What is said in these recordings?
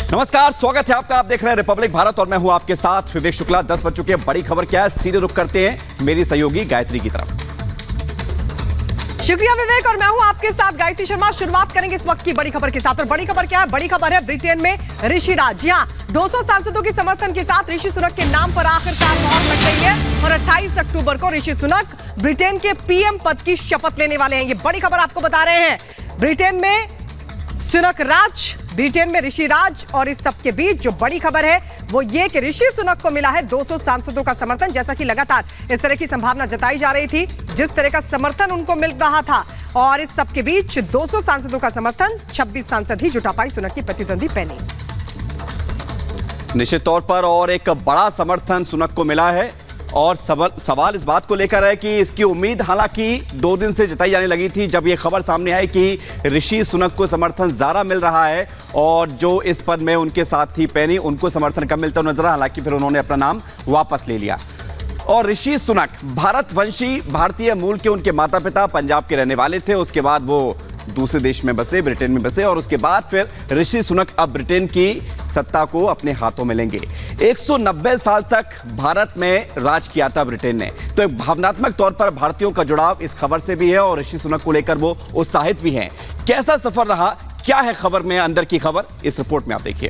नमस्कार, स्वागत है आपका। आप देख रहे हैं रिपब्लिक भारत और मैं हूं आपके साथ विवेक शुक्ला। 10 बज चुके हैं। बड़ी खबर क्या है, सीधे रुख करते हैं मेरी सहयोगी गायत्री की तरफ। शुक्रिया विवेक, और मैं हूं आपके साथ गायत्री शर्मा। शुरुआत करेंगे इस वक्त की बड़ी खबर के साथ। और बड़ी खबर क्या है? बड़ी खबर है ब्रिटेन में ऋषि राज। जी हां, 200 सांसदों के समर्थन के साथ ऋषि सुनक के नाम पर आखिरकार मोहर लग गई है और 28 अक्टूबर को ऋषि सुनक ब्रिटेन के पीएम पद की शपथ लेने वाले हैं। ये बड़ी खबर आपको बता रहे हैं। ब्रिटेन में सुनक राज, ब्रिटेन में ऋषि राज, और इस सब के बीच जो बड़ी खबर है वो ये कि ऋषि सुनक को मिला है 200 सांसदों का समर्थन। जैसा कि लगातार इस तरह की संभावना जताई जा रही थी, जिस तरह का समर्थन उनको मिल रहा था, और इस सब के बीच 200 सांसदों का समर्थन 26 सांसद ही जुटा पाई सुनक की प्रतिद्वंदी पेनी। निश्चित तौर पर और एक बड़ा समर्थन सुनक को मिला है, और सवाल इस बात को लेकर है कि इसकी उम्मीद हालांकि 2 दिन से जताई जाने लगी थी, जब यह खबर सामने आई कि ऋषि सुनक को समर्थन ज्यादा मिल रहा है और जो इस पद में उनके साथ थी पेनी, उनको समर्थन कम मिलता नजर आया। हालांकि फिर उन्होंने अपना नाम वापस ले लिया। और ऋषि सुनक भारतवंशी, भारतीय मूल के उनके माता पिता पंजाब के रहने वाले थे। उसके बाद वो दूसरे देश में बसे, ब्रिटेन में बसे, और उसके बाद फिर ऋषि सुनक अब ब्रिटेन की सत्ता को अपने हाथों में लेंगे। 190 साल तक भारत में राज किया था ब्रिटेन ने, तो एक भावनात्मक तौर पर भारतीयों का जुड़ाव इस खबर से भी है और ऋषि सुनक को लेकर वो उत्साहित भी हैं। कैसा सफर रहा, क्या है खबर में अंदर की खबर, इस रिपोर्ट में आप देखिए।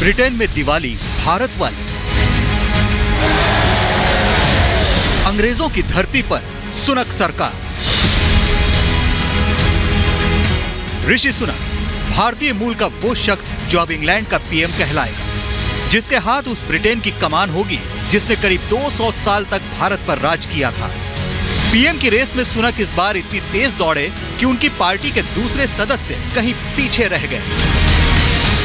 ब्रिटेन में दिवाली भारत वाली, अंग्रेजों की धरती पर सुनक सरकार। ऋषि सुनक भारतीय मूल का वो शख्स जो अब इंग्लैंड का पीएम कहलाएगा, जिसके हाथ उस ब्रिटेन की कमान होगी जिसने करीब 200 साल तक भारत पर राज किया था। पीएम की रेस में सुनक इस बार इतनी तेज दौड़े कि उनकी पार्टी के दूसरे सदस्य कहीं पीछे रह गए।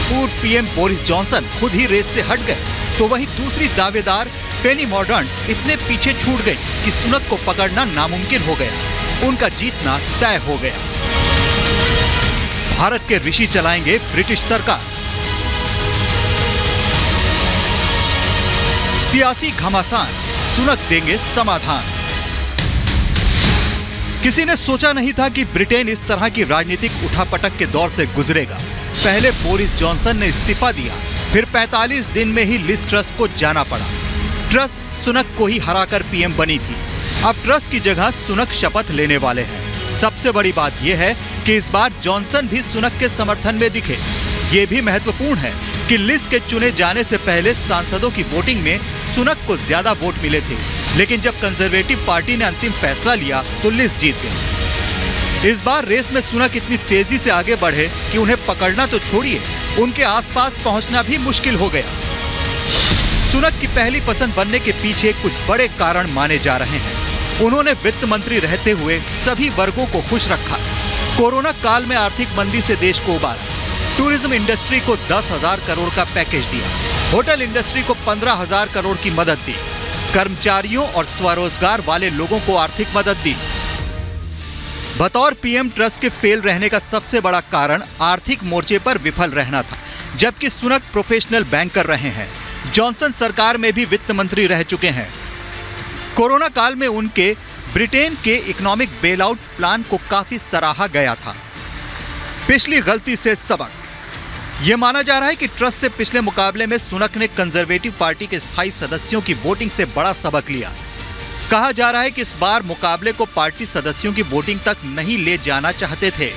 पूर्व पीएम बोरिस जॉनसन खुद ही रेस से हट गए, तो वहीं दूसरी दावेदार पेनी मॉर्डर्ट इतने पीछे छूट गई कि सुनक को पकड़ना नामुमकिन हो गया। उनका जीतना तय हो गया। भारत के ऋषि चलाएंगे ब्रिटिश सरकार। सियासी घमासान, सुनक देंगे समाधान। किसी ने सोचा नहीं था कि ब्रिटेन इस तरह की राजनीतिक उठापटक के दौर से गुजरेगा। पहले बोरिस जॉनसन ने इस्तीफा दिया, फिर 45 दिन में ही लिज ट्रस को जाना पड़ा। ट्रस सुनक को ही हराकर पीएम बनी थी। अब ट्रस की जगह सुनक शपथ लेने वाले हैं। सबसे बड़ी बात यह है कि इस बार जॉनसन भी सुनक के समर्थन में दिखे। ये भी महत्वपूर्ण है कि लिज के चुने जाने से पहले सांसदों की वोटिंग में सुनक को ज्यादा वोट मिले थे, लेकिन जब कंजर्वेटिव पार्टी ने अंतिम फैसला लिया तो लिज जीत गई। इस बार रेस में सुनक इतनी तेजी से आगे बढ़े कि उन्हें पकड़ना तो छोड़िए, उनके आसपास पहुंचना भी मुश्किल हो गया। सुनक की पहली पसंद बनने के पीछे कुछ बड़े कारण माने जा रहे हैं। उन्होंने वित्त मंत्री रहते हुए सभी वर्गों को खुश रखा। कोरोना काल में आर्थिक मंदी से देश को उबारा। टूरिज्म इंडस्ट्री को 10,000 करोड़ का पैकेज दिया। होटल इंडस्ट्री को 15,000 करोड़ की मदद दी। कर्मचारियों और स्वरोजगार वाले लोगों को आर्थिक मदद दी। बतौर पीएम ट्रस्ट के फेल रहने का सबसे बड़ा कारण आर्थिक मोर्चे पर विफल रहना था, जबकि सुनक प्रोफेशनल बैंकर रहे हैं। जॉनसन सरकार में भी वित्त मंत्री रह चुके हैं। कोरोना काल में उनके ब्रिटेन के इकोनॉमिक बेल आउट प्लान को काफी सराहा गया था। पिछली गलती से सबक। यह माना जा रहा है कि ट्रस्ट से पिछले मुकाबले में सुनक ने कंजर्वेटिव पार्टी के स्थायी सदस्यों की वोटिंग से बड़ा सबक लिया। कहा जा रहा है कि इस बार मुकाबले को पार्टी सदस्यों की वोटिंग तक नहीं ले जाना चाहते थे।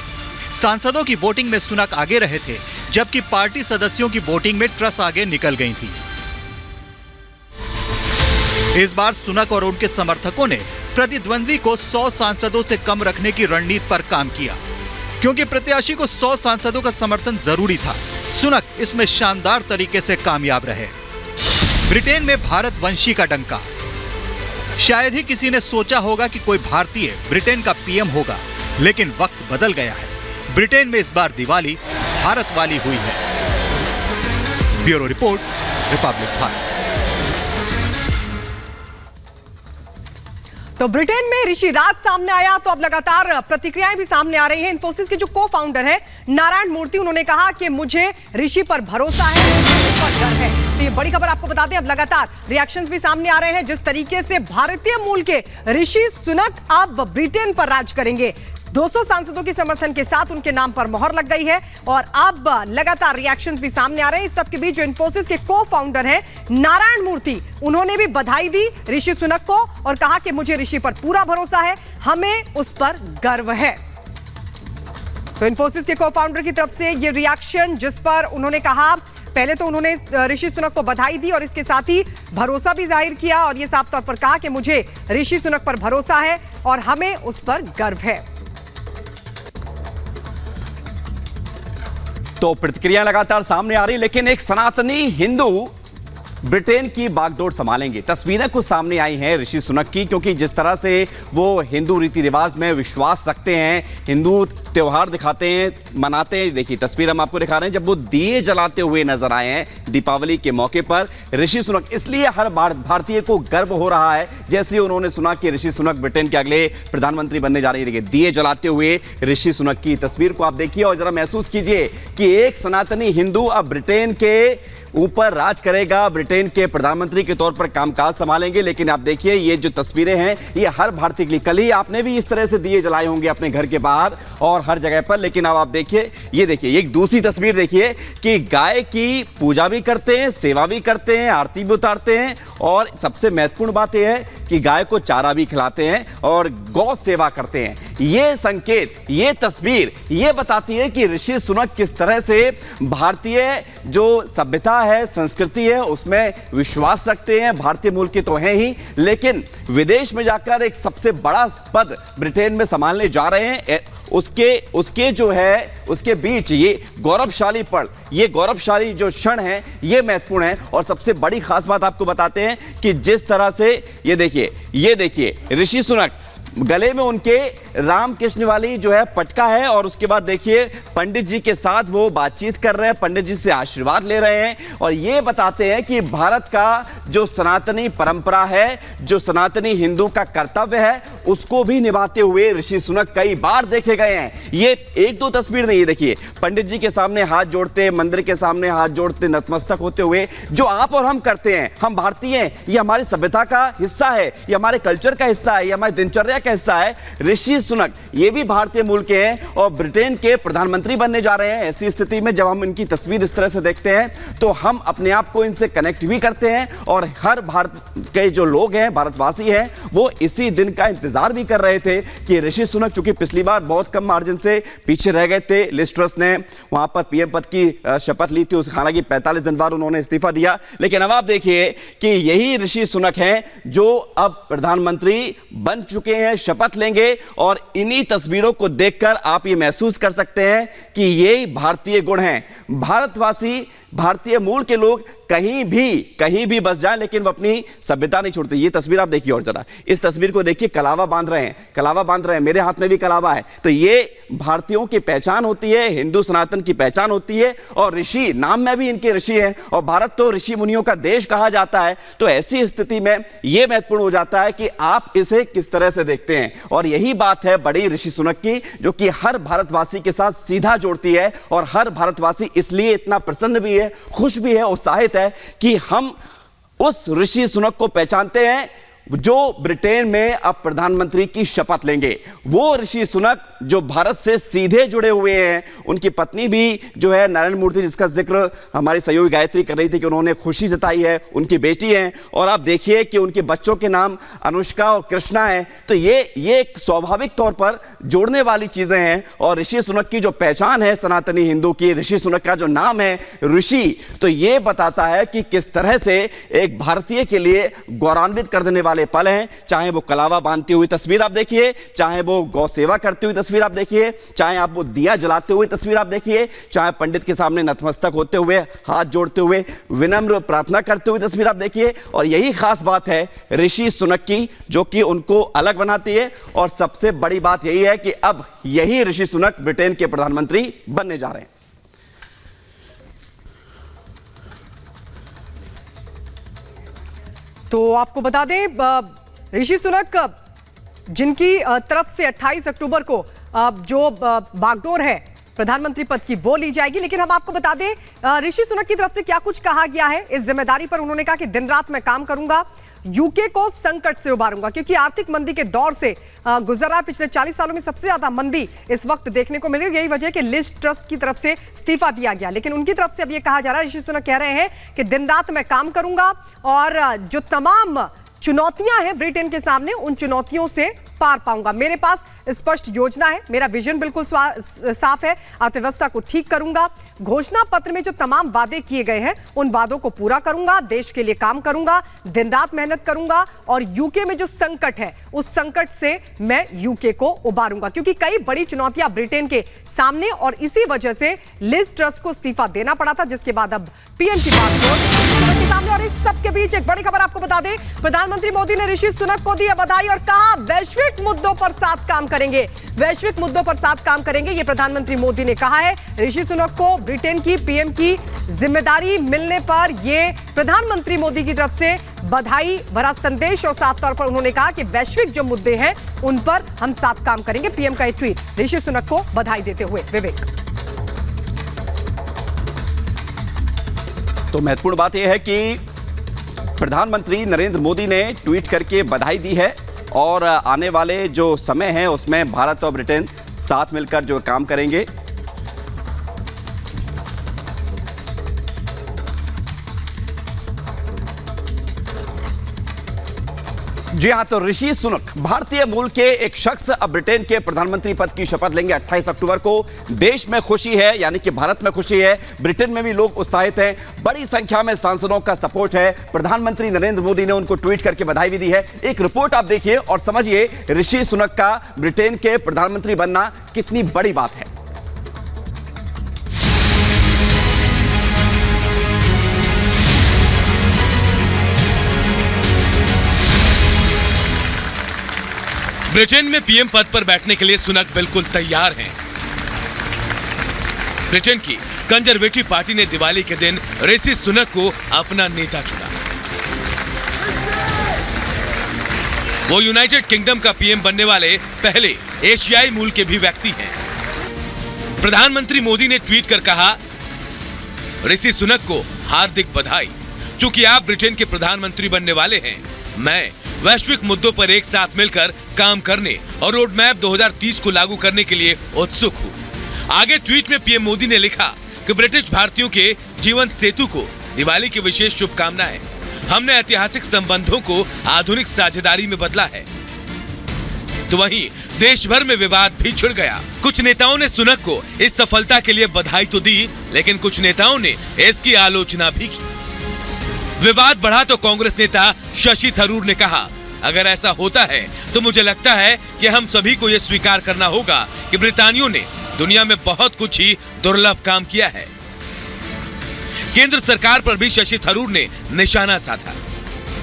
सांसदों की वोटिंग में सुनक आगे रहे थे, जबकि पार्टी सदस्यों की वोटिंग में ट्रस्ट आगे निकल गई थी। इस बार सुनक और उनके समर्थकों ने प्रतिद्वंदी को 100 सांसदों से कम रखने की रणनीति पर काम किया, क्योंकि प्रत्याशी को 100 सांसदों का समर्थन जरूरी था। सुनक इसमें शानदार तरीके से कामयाब रहे। ब्रिटेन में भारतवंशी का डंका। शायद ही किसी ने सोचा होगा कि कोई भारतीय ब्रिटेन का पीएम होगा, लेकिन वक्त बदल गया है। ब्रिटेन में इस बार दिवाली भारत वाली हुई है। Bureau report, Republic Bharat. तो ब्रिटेन में ऋषि राज सामने आया तो अब लगातार प्रतिक्रियाएं भी सामने आ रही हैं। इन्फोसिस के जो को फाउंडर हैं नारायण मूर्ति, उन्होंने कहा कि मुझे ऋषि पर भरोसा है, ऋषि पर डर है। तो ये बड़ी खबर आपको बता दें, अब लगातार रिएक्शंस भी सामने आ रहे हैं। जिस तरीके से भारतीय मूल के ऋषि सुनक अब ब्रिटेन पर राज करेंगे, 200 सांसदों के समर्थन के साथ उनके नाम पर मोहर लग गई है और अब लगातार रिएक्शंस भी सामने आ रहे हैं। इस सबके बीच जो इन्फोसिस के को फाउंडर हैं नारायण मूर्ति, उन्होंने भी बधाई दी ऋषि सुनक को और कहा कि मुझे ऋषि पर पूरा भरोसा है, हमें उस पर गर्व है। तो इन्फोसिस के को फाउंडर की तरफ से ये रिएक्शन, जिस पर उन्होंने कहा, पहले तो उन्होंने ऋषि सुनक को बधाई दी और इसके साथ ही भरोसा भी जाहिर किया और यह साफ तौर पर कहा कि मुझे ऋषि सुनक पर भरोसा है और हमें उस पर गर्व है। तो प्रतिक्रिया लगातार सामने आ रही, लेकिन एक सनातनी हिंदू ब्रिटेन की बागडोर संभालेंगे। तस्वीरें कुछ सामने आई हैं ऋषि सुनक की, क्योंकि जिस तरह से वो हिंदू रीति रिवाज में विश्वास रखते हैं, हिंदू त्योहार दिखाते हैं, मनाते हैं। देखिए तस्वीर हम आपको दिखा रहे हैं जब वो दिए जलाते हुए नजर आए हैं दीपावली के मौके पर ऋषि सुनक। इसलिए हर भारतीय को गर्व हो रहा है जैसे उन्होंने सुना कि ऋषि सुनक ब्रिटेन के अगले प्रधानमंत्री बनने जा रही है। देखिए दिए जलाते हुए ऋषि सुनक की तस्वीर को आप देखिए और जरा महसूस कीजिए कि एक सनातनी हिंदू अब ब्रिटेन के ऊपर राज करेगा, ब्रिटेन के प्रधानमंत्री के तौर पर कामकाज संभालेंगे। लेकिन आप देखिए ये जो तस्वीरें हैं ये हर भारतीय के लिए, कल ही आपने भी इस तरह से दिए जलाए होंगे अपने घर के बाहर और हर जगह पर। लेकिन अब आप देखिए, ये देखिए एक दूसरी तस्वीर देखिए कि गाय की पूजा भी करते हैं, सेवा भी करते हैं, आरती भी उतारते हैं और सबसे महत्वपूर्ण बात यह है कि गाय को चारा भी खिलाते हैं और गौ सेवा करते हैं। ये संकेत, ये तस्वीर ये बताती है कि ऋषि सुनक किस तरह से भारतीय जो सभ्यता है, संस्कृति है, उसमें विश्वास रखते हैं। भारतीय मूल के तो हैं ही, लेकिन विदेश में जाकर एक सबसे बड़ा पद ब्रिटेन में संभालने जा रहे हैं। उसके जो है उसके बीच ये गौरवशाली पल, ये गौरवशाली जो क्षण है ये महत्वपूर्ण है। और सबसे बड़ी खास बात आपको बताते हैं कि जिस तरह से ये देखिए ऋषि सुनक गले में उनके रामकृष्ण वाली जो है पटका है और उसके बाद देखिए पंडित जी के साथ वो बातचीत कर रहे हैं, पंडित जी से आशीर्वाद ले रहे हैं और ये बताते हैं कि भारत का जो सनातनी परंपरा है, जो सनातनी हिंदू का कर्तव्य है, उसको भी निभाते हुए ऋषि सुनक कई बार देखे गए हैं। ये एक दो तस्वीर नहीं, देखिए पंडित जी के सामने हाथ जोड़ते, मंदिर के सामने हाथ जोड़ते, नतमस्तक होते हुए, जो आप और हम करते हैं, हम भारतीय हैं, ये हमारी सभ्यता का हिस्सा है, ये हमारे कल्चर का हिस्सा है, ये हमारी दिनचर्या का हिस्सा है। ऋषि सुनक ये भी भारतीय मूल के हैं और ब्रिटेन के प्रधानमंत्री बनने जा रहे हैं। ऐसी स्थिति में जब हम इनकी तस्वीर इस तरह से देखते हैं तो हम अपने आप को इनसे कनेक्ट भी करते हैं और हर भारत के जो लोग हैं, भारतवासी हैं, वो इसी दिन का इंतजार भी कर रहे थे कि ऋषि सुनक, चूंकि पिछली बार बहुत कम मार्जिन से पीछे रह गए थे, लिज ट्रस ने वहां पर पीएम पद की शपथ ली थी, हालांकि 45 दिन बाद उन्होंने इस्तीफा दिया। लेकिन अब आप देखिए कि यही ऋषि सुनक हैं जो अब प्रधानमंत्री बन चुके हैं, शपथ लेंगे और इन्हीं तस्वीरों को देखकर आप ये महसूस कर सकते हैं कि ये भारतीय गुण हैं। भारतवासी, भारतीय मूल के लोग कहीं भी बस जाएं लेकिन वो अपनी सभ्यता नहीं छोड़ते। ये तस्वीर आप देखिए और जरा इस तस्वीर को देखिए, कलावा बांध रहे हैं, मेरे हाथ में भी कलावा है। तो ये भारतीयों की पहचान होती है, हिंदू सनातन की पहचान होती है और ऋषि, नाम में भी इनके ऋषि हैं और भारत तो ऋषि मुनियों का देश कहा जाता है। तो ऐसी स्थिति में यह महत्वपूर्ण हो जाता है कि आप इसे किस तरह से देखते हैं और यही बात है बड़ी ऋषि सुनक की, जो कि हर भारतवासी के साथ सीधा जोड़ती है और हर भारतवासी इसलिए इतना प्रसन्न भी है, खुश भी है, उत्साहित है कि हम उस ऋषि सुनक को पहचानते हैं जो ब्रिटेन में अब प्रधानमंत्री की शपथ लेंगे। वो ऋषि सुनक जो भारत से सीधे जुड़े हुए हैं, उनकी पत्नी भी जो है नारायण मूर्ति, जिसका जिक्र हमारी सहयोगी गायत्री कर रही थी कि उन्होंने खुशी जताई है, उनकी बेटी है और आप देखिए कि उनके बच्चों के नाम अनुष्का और कृष्णा है। तो ये एक स्वाभाविक तौर पर जोड़ने वाली चीजें हैं और ऋषि सुनक की जो पहचान है सनातनी हिंदू की, ऋषि सुनक का जो नाम है ऋषि, तो ये बताता है कि किस तरह से एक भारतीय के लिए गौरवान्वित कर देने पल हैं। चाहे वो कलावा बांधती हुई तस्वीर आप देखिए, चाहे वो गौ सेवा करती हुई तस्वीर आप देखिए, चाहे आप वो दिया जलाते हुए तस्वीर आप देखिए, चाहे पंडित के सामने नतमस्तक होते हुए, हाथ जोड़ते हुए, विनम्र प्रार्थना करते हुए तस्वीर आप देखिए। और यही खास बात है ऋषि सुनक की, जो कि उनको अलग बनाती है। और सबसे बड़ी बात यही है कि अब यही ऋषि सुनक ब्रिटेन के प्रधानमंत्री बनने जा रहे हैं। तो आपको बता दें ऋषि सुनक जिनकी तरफ से 28 अक्टूबर को जो बागडोर है प्रधानमंत्री पद की वो ली जाएगी। लेकिन हम आपको बता दें ऋषि सुनक की तरफ से क्या कुछ कहा गया है इस जिम्मेदारी पर। उन्होंने कहा कि दिन रात मैं काम करूंगा, यूके को संकट से उबारूंगा, क्योंकि आर्थिक मंदी के दौर से गुजर रहा है। पिछले 40 सालों में सबसे ज्यादा मंदी इस वक्त देखने को मिल रही है। यही वजह है कि लिज ट्रस की तरफ से इस्तीफा दिया गया। लेकिन उनकी तरफ से अब यह कहा जा रहा है, ऋषि सुनक कह रहे हैं कि दिन रात मैं काम करूंगा और जो तमाम चुनौतियां हैं ब्रिटेन के सामने, उन चुनौतियों से पार पाऊंगा। मेरे पास स्पष्ट योजना है, मेरा विजन बिल्कुल साफ है, अर्थव्यवस्था को ठीक करूंगा, घोषणा पत्र में जो तमाम वादे किए गए हैं उन वादों को पूरा करूंगा, देश के लिए काम करूंगा, दिन रात मेहनत करूंगा और यूके में जो संकट है उस संकट से मैं यूके को उबारूंगा। क्योंकि कई बड़ी चुनौतियां ब्रिटेन के सामने और इसी वजह से लिज ट्रस को इस्तीफा देना पड़ा था, जिसके बाद अब पीएम की बात के सामने। और इस सबके बीच एक बड़ी खबर आपको बता दें, प्रधानमंत्री मोदी ने ऋषि सुनक को दी बधाई और कहा वैश्विक मुद्दों पर साथ काम करेंगे, वैश्विक मुद्दों पर साथ काम करेंगे, ये प्रधानमंत्री मोदी ने कहा है। ऋषि सुनक को ब्रिटेन की पीएम की जिम्मेदारी मिलने पर ये प्रधानमंत्री मोदी की तरफ से बधाई भरा संदेश और साफ तौर पर उन्होंने कहा कि वैश्विक जो मुद्दे हैं उन पर हम साथ काम करेंगे। पीएम का ये ट्वीट ऋषि सुनक को बधाई देते हुए। विवेक, तो महत्वपूर्ण बात यह है कि प्रधानमंत्री नरेंद्र मोदी ने ट्वीट करके बधाई दी है और आने वाले जो समय है उसमें भारत और ब्रिटेन साथ मिलकर जो काम करेंगे। जी हां, तो ऋषि सुनक भारतीय मूल के एक शख्स अब ब्रिटेन के प्रधानमंत्री पद की शपथ लेंगे 28 अक्टूबर को। देश में खुशी है, यानी कि भारत में खुशी है, ब्रिटेन में भी लोग उत्साहित हैं, बड़ी संख्या में सांसदों का सपोर्ट है। प्रधानमंत्री नरेंद्र मोदी ने उनको ट्वीट करके बधाई भी दी है। एक रिपोर्ट आप देखिए और समझिए ऋषि सुनक का ब्रिटेन के प्रधानमंत्री बनना कितनी बड़ी बात है। ब्रिटेन में पीएम पद पर बैठने के लिए सुनक बिल्कुल तैयार हैं। ब्रिटेन की कंजर्वेटिव पार्टी ने दिवाली के दिन ऋषि सुनक को अपना नेता चुना। वो यूनाइटेड किंगडम का पीएम बनने वाले पहले एशियाई मूल के भी व्यक्ति हैं। प्रधानमंत्री मोदी ने ट्वीट कर कहा, ऋषि सुनक को हार्दिक बधाई, चूंकि आप ब्रिटेन के प्रधानमंत्री बनने वाले हैं। मैं वैश्विक मुद्दों पर एक साथ मिलकर काम करने और रोड मैप 2030 को लागू करने के लिए उत्सुक हूँ। आगे ट्वीट में पीएम मोदी ने लिखा कि ब्रिटिश भारतीयों के जीवन सेतु को दिवाली की विशेष शुभकामनाएं। हमने ऐतिहासिक संबंधों को आधुनिक साझेदारी में बदला है। तो वहीं देश भर में विवाद भी छिड़ गया। कुछ नेताओं ने सुनक को इस सफलता के लिए बधाई तो दी, लेकिन कुछ नेताओं ने इसकी आलोचना भी की। विवाद बढ़ा तो कांग्रेस नेता शशि थरूर ने कहा, अगर ऐसा होता है तो मुझे लगता है कि हम सभी को यह स्वीकार करना होगा कि ब्रिटानियों ने दुनिया में बहुत कुछ ही दुर्लभ काम किया है। केंद्र सरकार पर भी शशि थरूर ने निशाना साधा।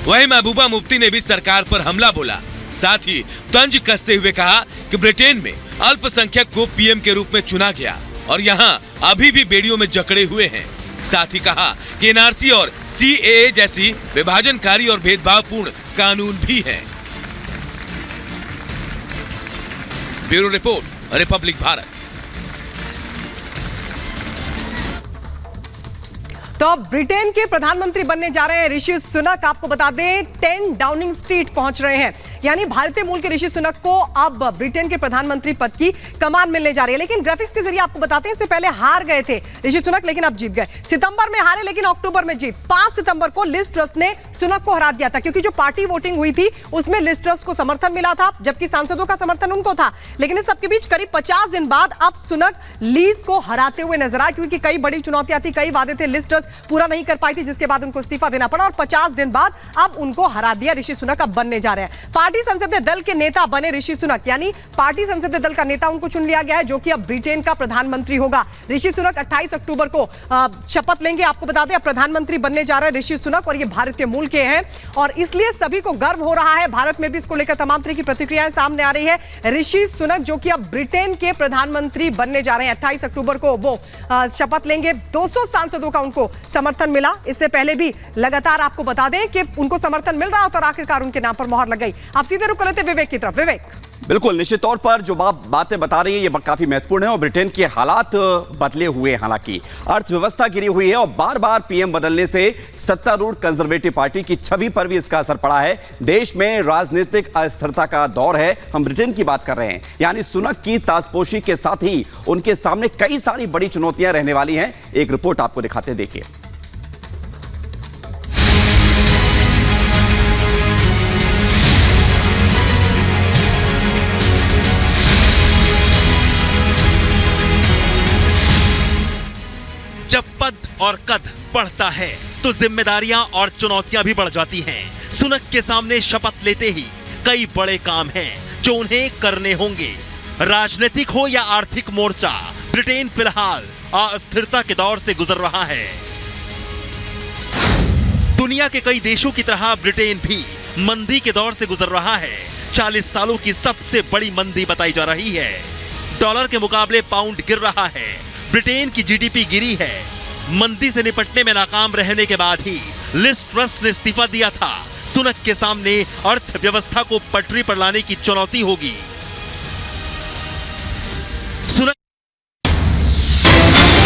वहीं महबूबा मुफ्ती ने भी सरकार पर हमला बोला। साथ ही तंज कसते हुए कहा कि ब्रिटेन में अल्पसंख्यक को पीएम के रूप में चुना गया और यहाँ अभी भी बेड़ियों में जकड़े हुए हैं। साथ ही कहा कि एनआरसी और सीएए जैसी विभाजनकारी और भेदभावपूर्ण कानून भी हैं। Bureau report, Republic Bharat. तो अब ब्रिटेन के प्रधानमंत्री बनने जा रहे हैं ऋषि सुनक। आपको बता दें 10 डाउनिंग स्ट्रीट पहुंच रहे हैं, यानी भारतीय मूल के ऋषि सुनक को अब ब्रिटेन के प्रधानमंत्री पद की कमान मिलने जा रही है। लेकिन ग्राफिक्स के जरिए आपको बताते हैं, इससे पहले हार गए थे ऋषि सुनक, लेकिन अब जीत गए। सितंबर में हारे लेकिन अक्टूबर में जीत। 5 सितंबर को लिज ट्रस ने सुनक को हरा दिया था, क्योंकि जो पार्टी वोटिंग हुई थी उसमें लिज ट्रस को समर्थन मिला था, जबकि सांसदों का समर्थन उनको था। लेकिन इस सबके बीच करीब 50 दिन बाद अब सुनक लीज को हराते हुए नजर आए, क्योंकि कई बड़ी चुनौतियां थी, कई वादे थे, लिज ट्रस पूरा नहीं कर पाई थी, जिसके बाद उनको इस्तीफा देना पड़ा और 50 दिन बाद अब उनको हरा दिया। ऋषि सुनक अब बनने जा रहे हैं पार्टी संसदीय दल के नेता बने ऋषि सुनक, यानी पार्टी संसदीय दल का नेता उनको चुन लिया गया है, जो कि अब ब्रिटेन का प्रधानमंत्री होगा। ऋषि सुनक 28 अक्टूबर को शपथ लेंगे। आपको बता दें प्रधानमंत्री बनने जा रहे हैं ऋषि सुनक और ये भारतीय मूल के हैं और इसलिए सभी को गर्व हो रहा है। भारत में भी इसको लेकर तमाम तरह की प्रतिक्रियाएं सामने आ रही है। ऋषि सुनक जो कि अब ब्रिटेन के प्रधानमंत्री बनने जा रहे हैं, 28 अक्टूबर को वो शपथ लेंगे। 200 सांसदों का उनको समर्थन मिला। इससे पहले भी लगातार आपको बता दें कि उनको समर्थन मिल रहा था और आखिरकार उनके नाम पर मोहर लग गई। अब सीधे रुक लेते विवेक की तरफ। विवेक, बिल्कुल, निश्चित तौर पर जो बातें बता रही है ये काफी महत्वपूर्ण है और ब्रिटेन के हालात बदले हुए हैं। हालांकि अर्थव्यवस्था गिरी हुई है और बार बार पीएम बदलने से सत्तारूढ़ कंजर्वेटिव पार्टी की छवि पर भी इसका असर पड़ा है। देश में राजनीतिक अस्थिरता का दौर है। हम ब्रिटेन की बात कर रहे हैं, यानी सुनक की ताजपोशी के साथ ही उनके सामने कई सारी बड़ी चुनौतियां रहने वाली हैं। एक रिपोर्ट आपको दिखाते, देखिए। जब पद और कद बढ़ता है तो जिम्मेदारियां और चुनौतियां भी बढ़ जाती हैं। सुनक के सामने शपथ लेते ही कई बड़े काम हैं जो उन्हें करने होंगे। राजनीतिक हो या आर्थिक मोर्चा, ब्रिटेन फिलहाल अस्थिरता के दौर से गुजर रहा है। दुनिया के कई देशों की तरह ब्रिटेन भी मंदी के दौर से गुजर रहा है। 40 सालों की सबसे बड़ी मंदी बताई जा रही है। डॉलर के मुकाबले पाउंड गिर रहा है। ब्रिटेन की जीडीपी गिरी है। मंदी से निपटने में नाकाम रहने के बाद ही लिज ट्रस ने इस्तीफा दिया था। सुनक के सामने अर्थव्यवस्था को पटरी पर लाने की चुनौती होगी।